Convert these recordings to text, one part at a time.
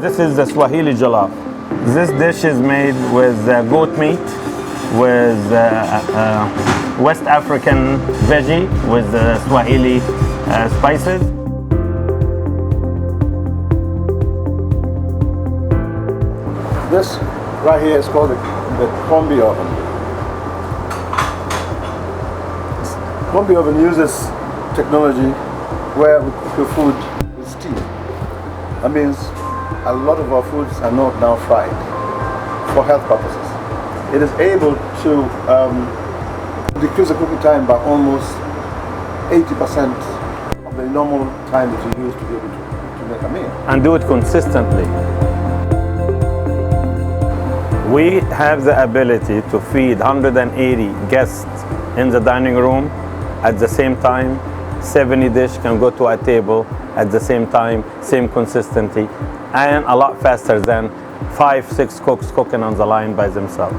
This is the Swahili jollof. This dish is made with goat meat, with West African veggie, with Swahili spices. This right here is called the combi oven. Combi oven uses technology where we cook your food with steam. That means a lot of our foods are not now fried for health purposes. It is able to decrease the cooking time by almost 80% of the normal time that you use to be able to make a meal. And do it consistently. We have the ability to feed 180 guests in the dining room at the same time. 70 dishes can go to a table at the same time, same consistency, and a lot faster than 5-6 cooks cooking on the line by themselves.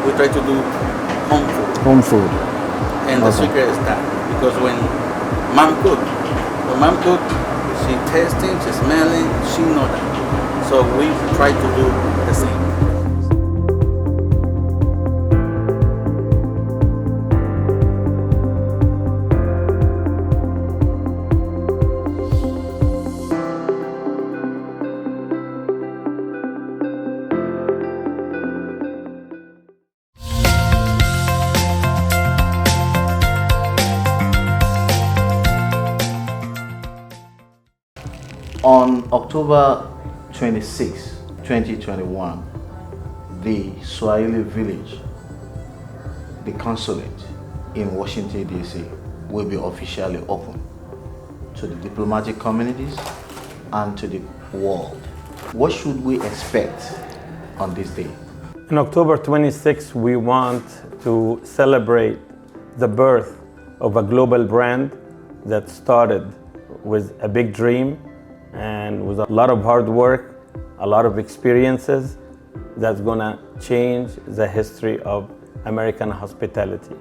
We try to do home food. Home food. And the secret is that, because when mom cook, she tasting, she smelling, she know that. So we try to do the same. On October 26, 2021, the Swahili Village, the Consulate in Washington, D.C. will be officially open to the diplomatic communities and to the world. What should we expect on this day? On October 26, we want to celebrate the birth of a global brand that started with a big dream and with a lot of hard work, a lot of experiences that's gonna change the history of American hospitality.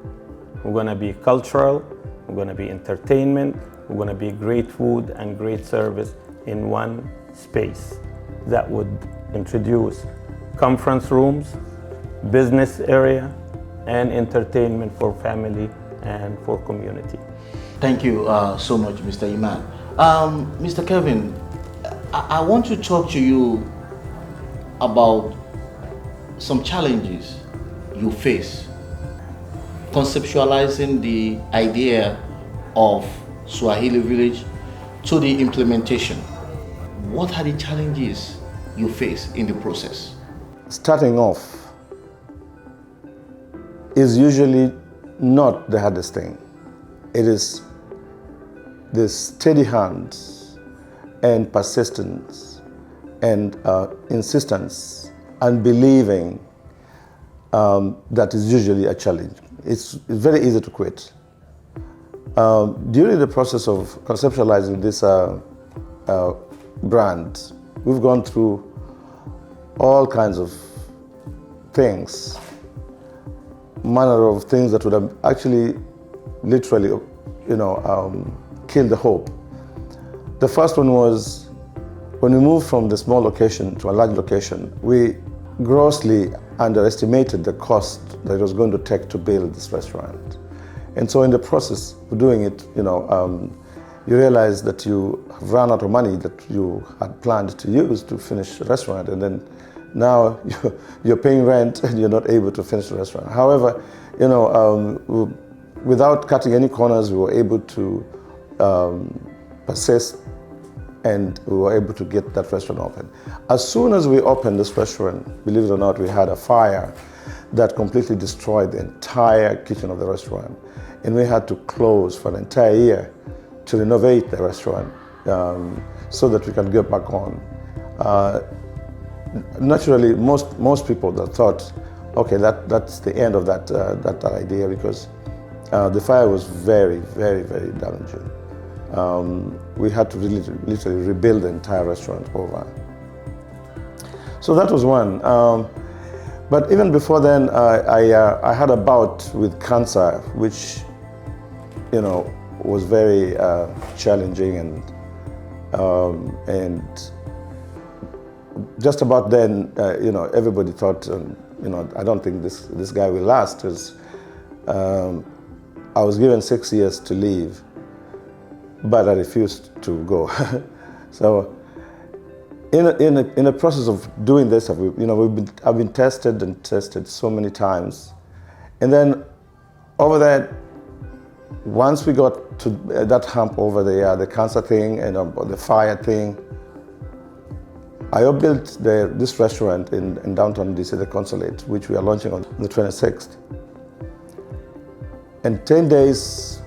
We're gonna be cultural, we're gonna be entertainment, we're gonna be great food and great service in one space that would introduce conference rooms, business area, and entertainment for family and for community. Thank you so much, Mr. Emad. Mr. Kevin, I want to talk to you about some challenges you face conceptualizing the idea of Swahili Village to the implementation. What are the challenges you face in the process? Starting off is usually not the hardest thing. It is the steady hands and persistence and insistence and believing that is usually a challenge. It's very easy to quit. During the process of conceptualizing this brand, we've gone through all kinds of things, manner of things that would have actually literally, killed the hope. The first one was when we moved from the small location to a large location, we grossly underestimated the cost that it was going to take to build this restaurant. And so in the process of doing it, you realize that you have run out of money that you had planned to use to finish the restaurant, and then now you're paying rent and you're not able to finish the restaurant. However, without cutting any corners, we were able to persist, and we were able to get that restaurant open. As soon as we opened this restaurant, believe it or not, we had a fire that completely destroyed the entire kitchen of the restaurant. And we had to close for an entire year to renovate the restaurant so that we can get back on. Naturally, most people that thought, okay, that's the end of that idea, because the fire was very, very, very damaging. We had to literally rebuild the entire restaurant over. So that was one. But even before then, I had a bout with cancer, which, was very challenging and just about then, everybody thought, I don't think this guy will last, because I was given 6 years to leave, but I refused to go. So, in a process of doing this, I've been tested and tested so many times, and then over that, once we got to that hump over the cancer thing and the fire thing, I built this restaurant in downtown DC, the Consulate, which we are launching on the 26th. And 10 days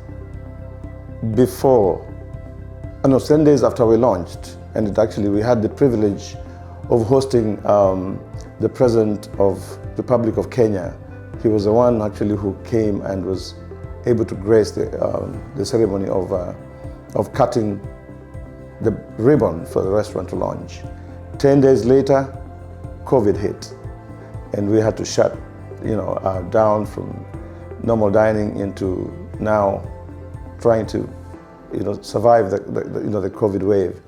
after we launched, and we had the privilege of hosting the President of the Republic of Kenya. He was the one actually who came and was able to grace the ceremony of cutting the ribbon for the restaurant to launch. 10 days later, COVID hit, and we had to shut, down from normal dining into now trying to, survive the COVID wave.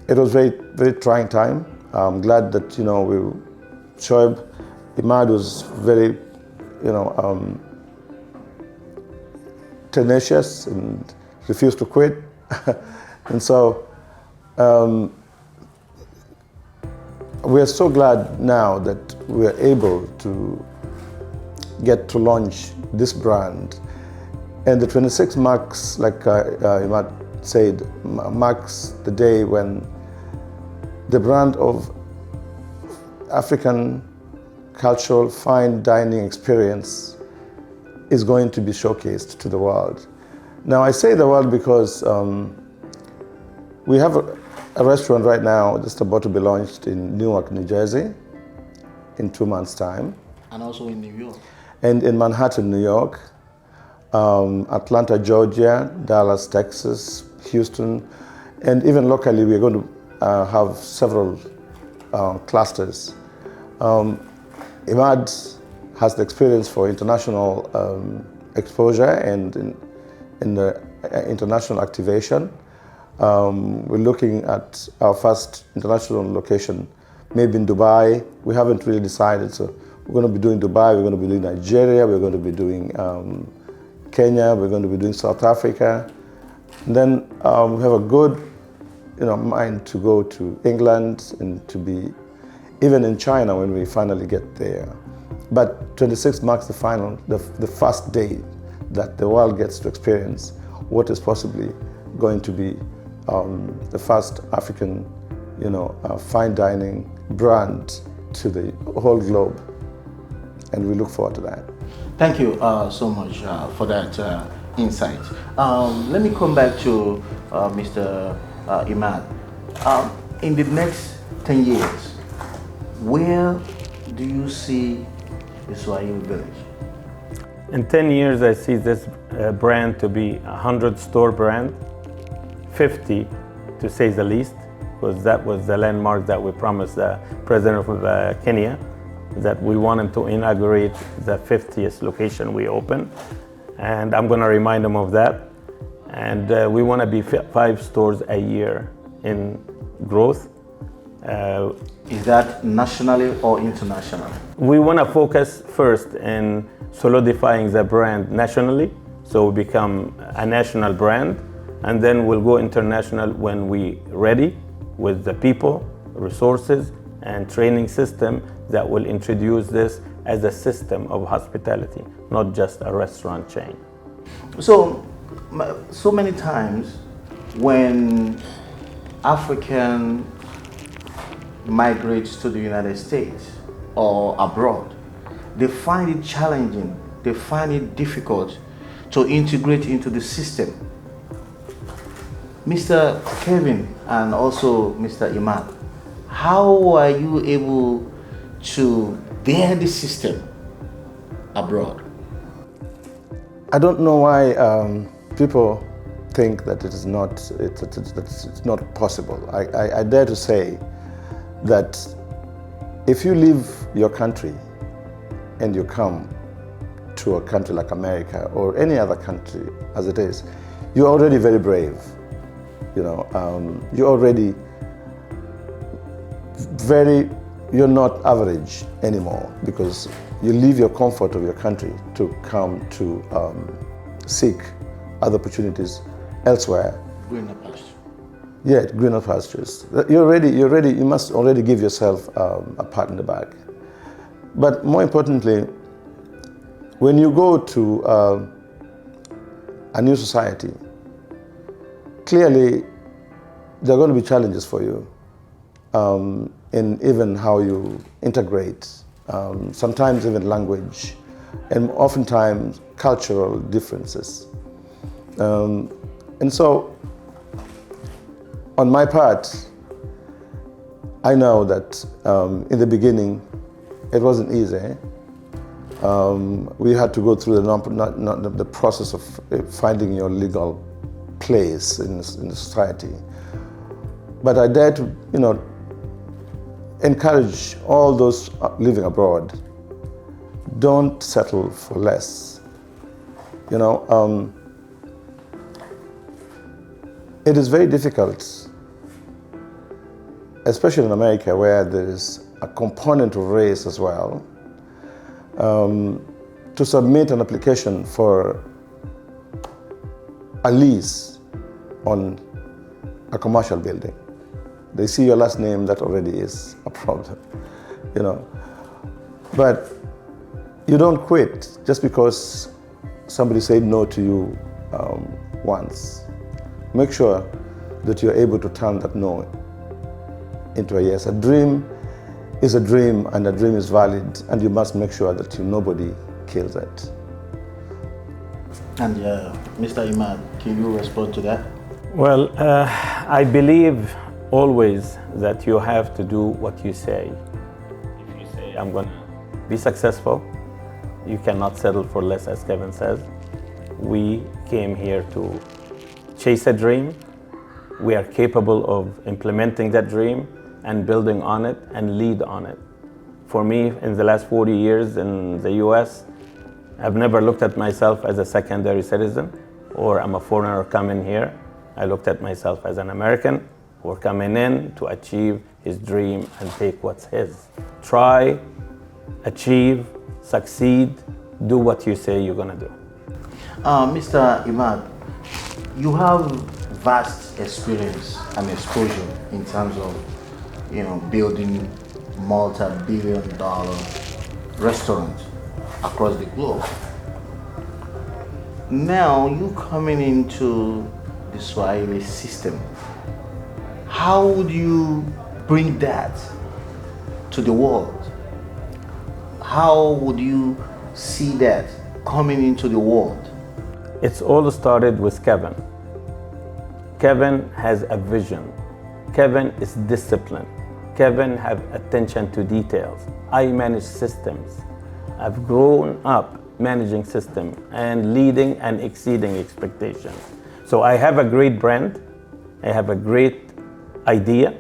It was very, very trying time. I'm glad that, Shoeb, Emad was very, tenacious and refused to quit. And so, we are so glad now that we are able to get to launch this brand. And the 26th marks, like Emad said, marks the day when the brand of African cultural fine dining experience is going to be showcased to the world. Now, I say the world because we have a restaurant right now just about to be launched in Newark, New Jersey in 2 months' time. And also in New York. And in Manhattan, New York, Atlanta, Georgia, Dallas, Texas, Houston, and even locally we're going to have several clusters. Emad has the experience for international exposure and in the international activation. We're looking at our first international location, maybe in Dubai. We haven't really decided, so we're going to be doing Dubai, we're going to be doing Nigeria, we're going to be doing Kenya, we're going to be doing South Africa. And then we have a good mind to go to England and to be even in China when we finally get there. But 26 marks the first day that the world gets to experience what is possibly going to be the first African, fine dining brand to the whole globe. And we look forward to that. Thank you so much for that insight. Let me come back to Mr. Emad. In the next 10 years, where do you see the Swahili Village? In 10 years, I see this brand to be a 100-store brand, 50 to say the least, because that was the landmark that we promised the President of Kenya, that we wanted to inaugurate the 50th location we opened. And I'm going to remind them of that. And we want to be 5 stores a year in growth. Is that nationally or internationally? We want to focus first in solidifying the brand nationally, so we become a national brand, and then we'll go international when we're ready with the people, resources, and training system that will introduce this as a system of hospitality, not just a restaurant chain. So many times when African migrates to the United States or abroad, they find it challenging, they find it difficult to integrate into the system. Mr. Kevin and also Mr. Emad, how are you able to bear the system abroad? I don't know why people think that it is not, it's not possible. I dare to say that if you leave your country and you come to a country like America or any other country as it is, you're already very brave. You already you're not average anymore, because you leave your comfort of your country to come to seek other opportunities elsewhere. Greener pasture. Yeah, greener pastures. You must already give yourself a pat in the back. But more importantly, when you go to a new society, clearly there are going to be challenges for you in even how you integrate, sometimes even language, and oftentimes cultural differences. And so, on my part, I know that in the beginning, it wasn't easy. We had to go through the process of finding your legal place in the society. But I dare to, encourage all those living abroad. Don't settle for less. It is very difficult, especially in America, where there is a component of race as well, to submit an application for a lease on a commercial building. They see your last name, that already is a problem, But you don't quit just because somebody said no to you once. Make sure that you're able to turn that no into a yes. A dream is a dream, and a dream is valid, and you must make sure that nobody kills it. And Mr. Emad, can you respond to that? Well, I believe always that you have to do what you say. If you say, I'm going to be successful, you cannot settle for less, as Kevin says. We came here to chase a dream. We are capable of implementing that dream and building on it and lead on it. For me, in the last 40 years in the US, I've never looked at myself as a secondary citizen or I'm a foreigner coming here. I looked at myself as an American who are coming in to achieve his dream and take what's his. Try, achieve, succeed, do what you say you're gonna do. Mr. Emad, you have vast experience and exposure in terms of, building multi-billion-dollar restaurants across the globe. Now you coming into the Swahili system, how would you bring that to the world? How would you see that coming into the world? It's all started with Kevin. Kevin has a vision. Kevin is disciplined. Kevin has attention to details. I manage systems. I've grown up managing systems and leading and exceeding expectations. So I have a great brand, I have a great idea,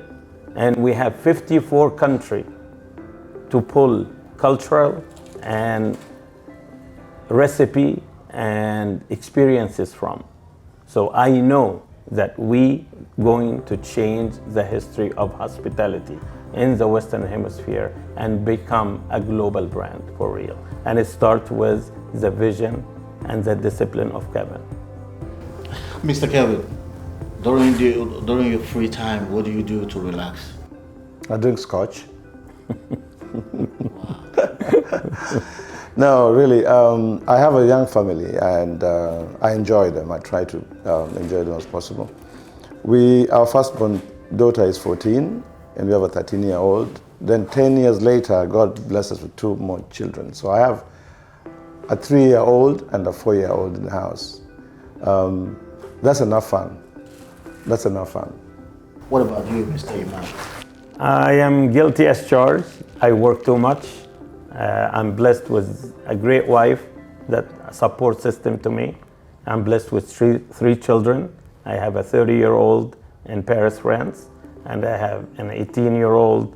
and we have 54 countries to pull cultural and recipe and experiences from. So I know that we going to change the history of hospitality in the Western Hemisphere and become a global brand for real. And it starts with the vision and the discipline of Kevin. Mr. Kevin, during your free time, what do you do to relax? I drink scotch. No, really, I have a young family and I enjoy them. I try to enjoy them as possible. Our firstborn daughter is 14 and we have a 13-year-old. Then 10 years later, God blessed us with 2 more children. So I have a 3-year-old and a 4-year-old in the house. That's enough fun. That's enough fun. What about you, Mr. Emad? I am guilty as charged. I work too much. I'm blessed with a great wife that support system to me. I'm blessed with three children. I have a 30-year-old in Paris, France, and I have an 18-year-old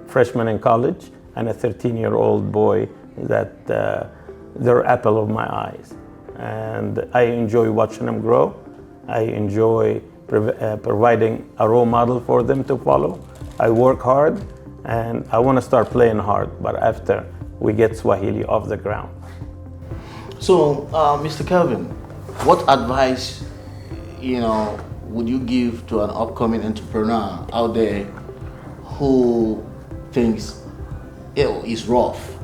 freshman in college and a 13-year-old boy that they're apple of my eyes. And I enjoy watching them grow. I enjoy providing a role model for them to follow. I work hard and I want to start playing hard, but after we get Swahili off the ground. So, Mr. Kelvin, what advice, would you give to an upcoming entrepreneur out there who thinks it's rough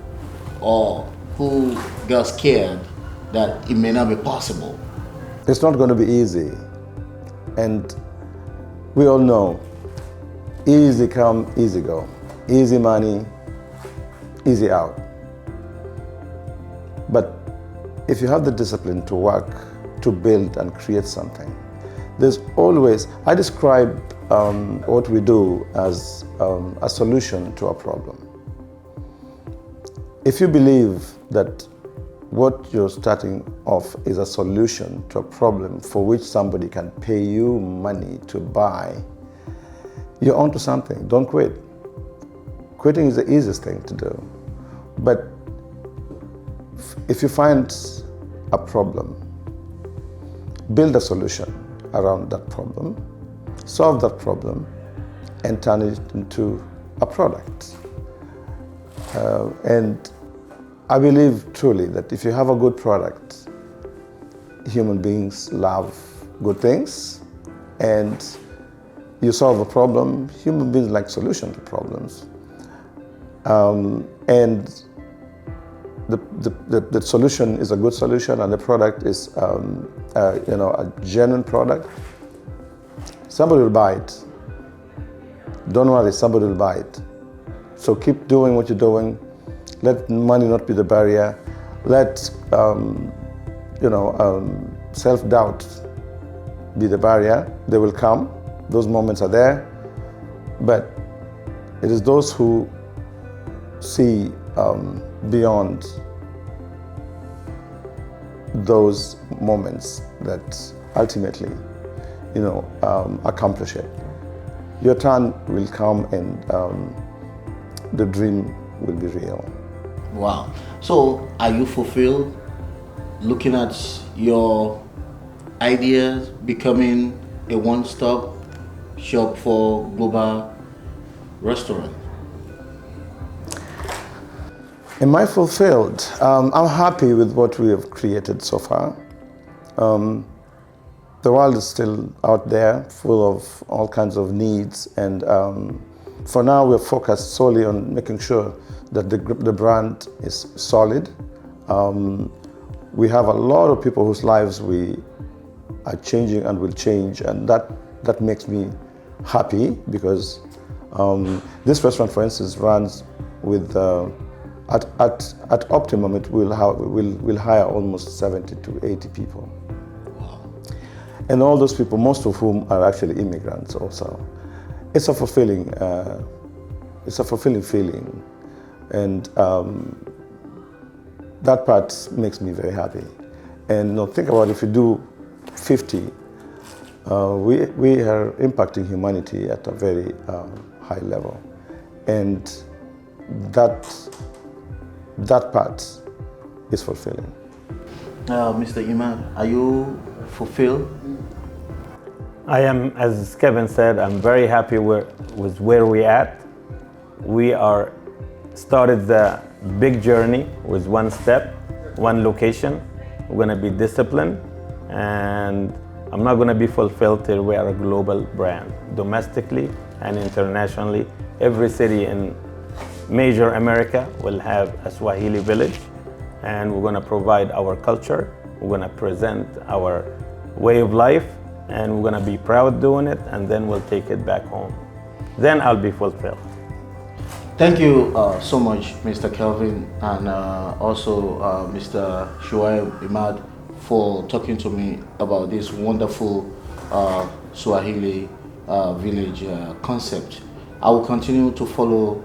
or who got scared that it may not be possible? It's not going to be easy. And we all know, easy come, easy go. Easy money, easy out. But if you have the discipline to work, to build and create something, there's always, I describe what we do as a solution to a problem. If you believe that what you're starting off is a solution to a problem for which somebody can pay you money to buy, you're onto something. Don't quit. Quitting is the easiest thing to do. But if you find a problem, build a solution around that problem, solve that problem, and turn it into a product. And I believe truly that if you have a good product, human beings love good things, and you solve a problem, human beings like solution to problems. And the solution is a good solution, and the product is a genuine product. Somebody will buy it. Don't worry, somebody will buy it. So keep doing what you're doing. Let money not be the barrier. Let self-doubt be the barrier. They will come. Those moments are there. But it is those who see beyond those moments that ultimately, accomplish it. Your turn will come, and the dream will be real. Wow. So, are you fulfilled looking at your ideas becoming a one-stop shop for global restaurant? Am I fulfilled? I'm happy with what we have created so far. The world is still out there, full of all kinds of needs, and for now we're focused solely on making sure that the brand is solid. We have a lot of people whose lives we are changing and will change, and that makes me happy, because this restaurant, for instance, runs with at optimum it will hire almost 70 to 80 people. And all those people, most of whom are actually immigrants also. It's a fulfilling feeling. And that part makes me very happy. And think about if you do 50, we are impacting humanity at a very high level. And that part is fulfilling. Mr. Emad, are you fulfilled? I am, as Kevin said, I'm very happy with where we're at. We are started the big journey with one step, one location. We're going to be disciplined, and I'm not going to be fulfilled till we are a global brand, domestically and internationally. Every city in major America will have a Swahili village, and we're going to provide our culture. We're going to present our way of life, and we're going to be proud doing it, and then we'll take it back home. Then I'll be fulfilled. Thank you so much, Mr. Kelvin, and also Mr. Shoeb Emad, for talking to me about this wonderful Swahili village concept. I will continue to follow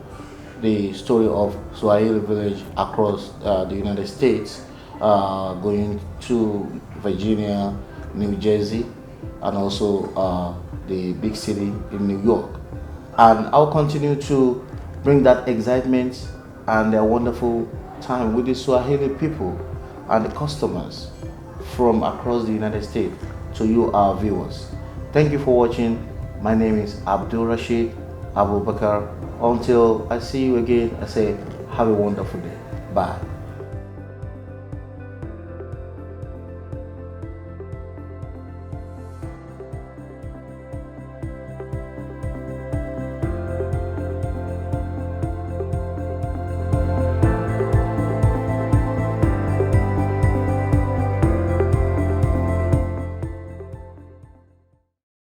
the story of Swahili village across the United States, going to Virginia, New Jersey, and also the big city in New York. And I'll continue to bring that excitement and a wonderful time with the Swahili people and the customers from across the United States to you, our viewers. Thank you for watching. My name is Abdul Rashid Abubakar. Until I see you again, I say have a wonderful day. Bye.